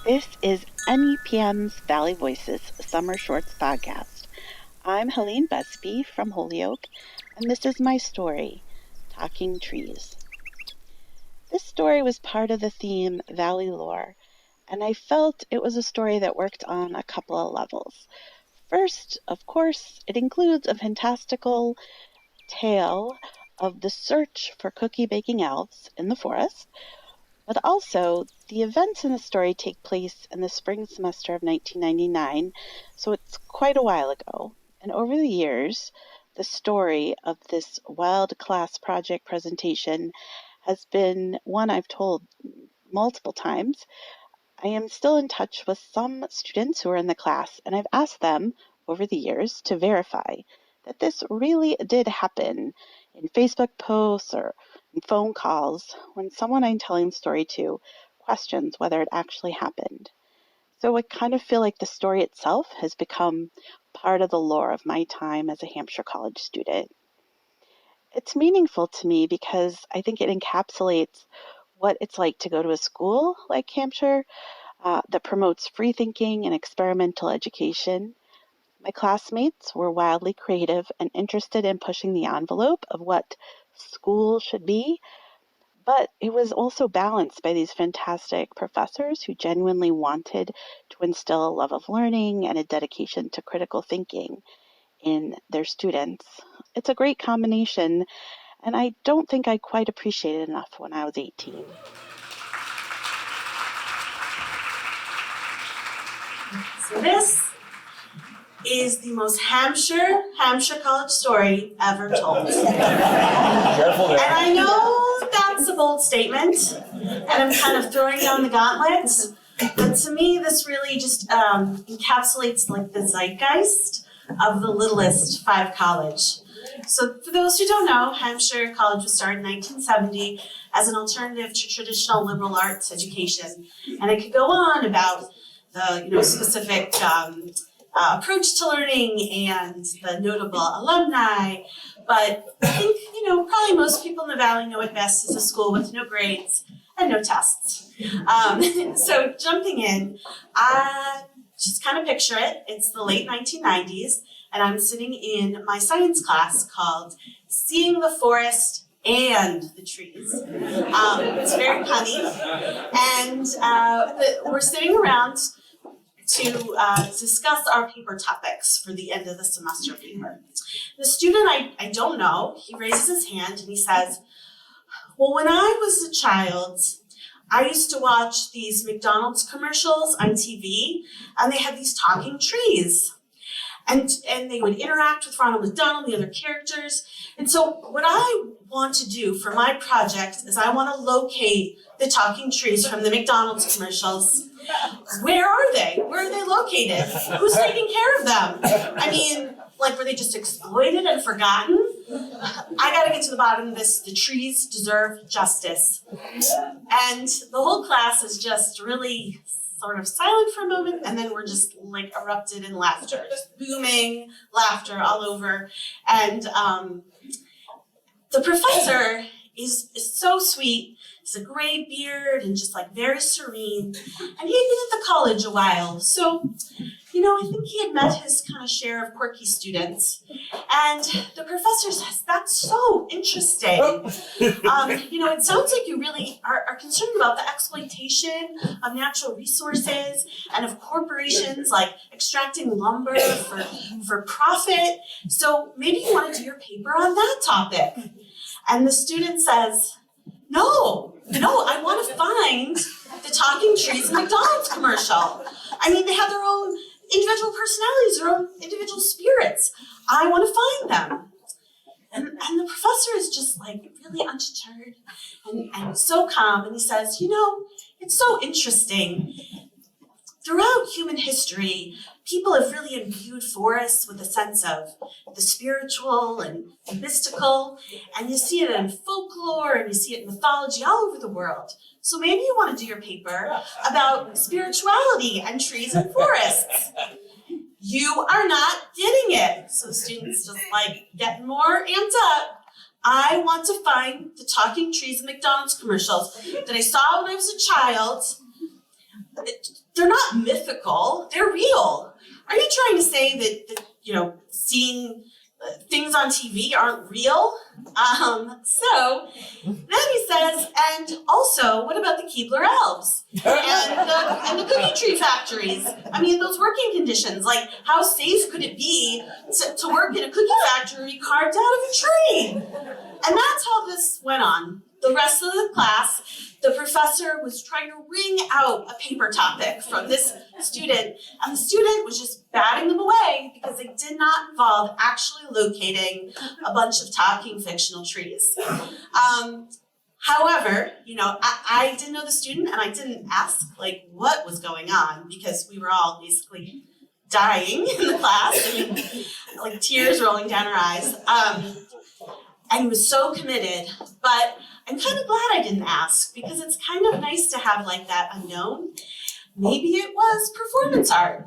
This is NEPM's Valley Voices Summer Shorts podcast. I'm Helene Busby from Holyoke, and this is my story, Talking Trees. This story was part of the theme Valley Lore, and I felt it was a story that worked on a couple of levels. First, of course, it includes a fantastical tale of the search for cookie baking elves in the forest, but also the events in the story take place in the spring semester of 1999, so it's quite a while ago. And over the years, the story of this wild class project presentation has been one I've told multiple times. I am still in touch with some students who are in the class, and I've asked them over the years to verify that this really did happen in Facebook posts or in phone calls when someone I'm telling the story to questions whether it actually happened. So I kind of feel like the story itself has become part of the lore of my time as a Hampshire College student. It's meaningful to me because I think it encapsulates what it's like to go to a school like Hampshire that promotes free thinking and experimental education. My classmates were wildly creative and interested in pushing the envelope of what school should be, but it was also balanced by these fantastic professors who genuinely wanted to instill a love of learning and a dedication to critical thinking in their students. It's a great combination, and I don't think I quite appreciated it enough when I was 18. So this is the most Hampshire College story ever told. Careful there. And I know that's a bold statement, and I'm kind of throwing down the gauntlet, but to me this really just encapsulates like the zeitgeist of the littlest 5 college. So for those who don't know, Hampshire College was started in 1970 as an alternative to traditional liberal arts education, and I could go on about the specific approach to learning and the notable alumni, but I think probably most people in the Valley know it best as a school with no grades and no tests. So jumping in, just kind of picture it. It's the late 1990s, and I'm sitting in my science class called Seeing the Forest and the Trees. It's very punny, and we're sitting around to discuss our paper topics for the end of the semester paper. The student I don't know, he raises his hand and he says, well, when I was a child, I used to watch these McDonald's commercials on TV, and they had these talking trees. And they would interact with Ronald McDonald, the other characters. And so what I want to do for my project is I want to locate the talking trees from the McDonald's commercials. Where are they? Where are they located? Who's taking care of them? I mean, like, were they just exploited and forgotten? I gotta get to the bottom of this. The trees deserve justice. And the whole class is just really sort of silent for a moment, and then we're just like erupted in laughter, just booming laughter all over. And the professor is so sweet. He's a gray beard and just like very serene. And he had been at the college a while, so I think he had met his kind of share of quirky students. And the professor says, that's so interesting. It sounds like you really are concerned about the exploitation of natural resources and of corporations like extracting lumber for profit. So maybe you want to do your paper on that topic. And the student says, no, I want to find the talking trees in McDonald's commercial. I mean, they have their own individual personalities, their own individual spirits. I want to find them. And the professor is just like really undeterred and so calm. And he says, it's so interesting. Throughout human history, people have really imbued forests with a sense of the spiritual and mystical. And you see it in folklore and you see it in mythology all over the world. So maybe you want to do your paper about spirituality and trees and forests. You are not getting it. So the students just like getting more amped up. I want to find the talking trees in McDonald's commercials that I saw when I was a child. they're not mythical, they're real. Are you trying to say that seeing things on TV aren't real? So then he says, and also, what about the Keebler elves and the cookie tree factories? I mean, those working conditions, like how safe could it be to work in a cookie factory carved out of a tree? And that's how this went on. The rest of the class, the professor was trying to wring out a paper topic from this student, and the student was just batting them away because they did not involve actually locating a bunch of talking fictional trees. However, I didn't know the student, and I didn't ask what was going on, because we were all basically dying in the class. I mean, tears rolling down our eyes. And he was so committed, but I'm kind of glad I didn't ask, because it's kind of nice to have that unknown. Maybe it was performance art.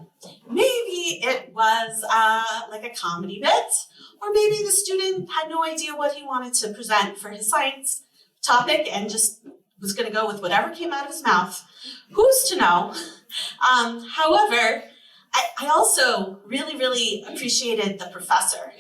Maybe it was a comedy bit, or maybe the student had no idea what he wanted to present for his science topic and just was going to go with whatever came out of his mouth. Who's to know? However, I also really, really appreciated the professor,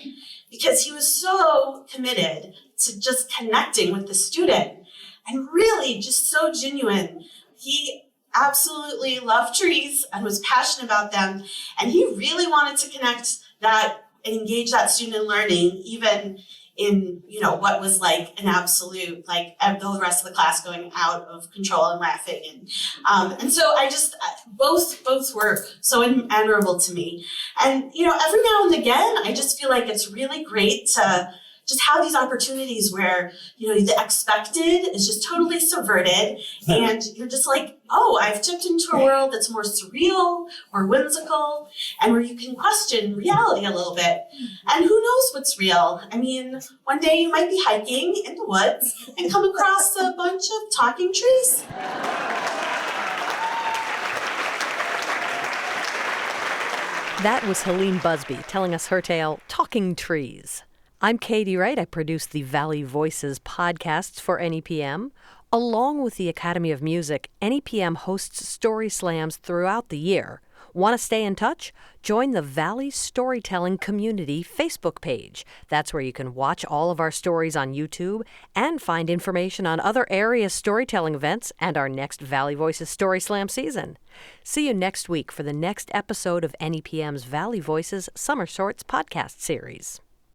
because he was so committed to just connecting with the student and really just so genuine. He absolutely loved trees and was passionate about them, and he really wanted to connect that and engage that student in learning, even in what was an absolute the rest of the class going out of control and laughing, and so I just both were so admirable to me. And every now and again I just feel like it's really great to just have these opportunities where the expected is just totally subverted, and you're just oh, I've tipped into a world that's more surreal or whimsical, and where you can question reality a little bit. And who knows what's real? I mean, one day you might be hiking in the woods and come across a bunch of talking trees. That was Helene Busby telling us her tale, Talking Trees. I'm Katie Wright. I produce the Valley Voices podcasts for NEPM. Along with the Academy of Music, NEPM hosts story slams throughout the year. Want to stay in touch? Join the Valley Storytelling Community Facebook page. That's where you can watch all of our stories on YouTube and find information on other area storytelling events and our next Valley Voices Story Slam season. See you next week for the next episode of NEPM's Valley Voices Summer Shorts podcast series.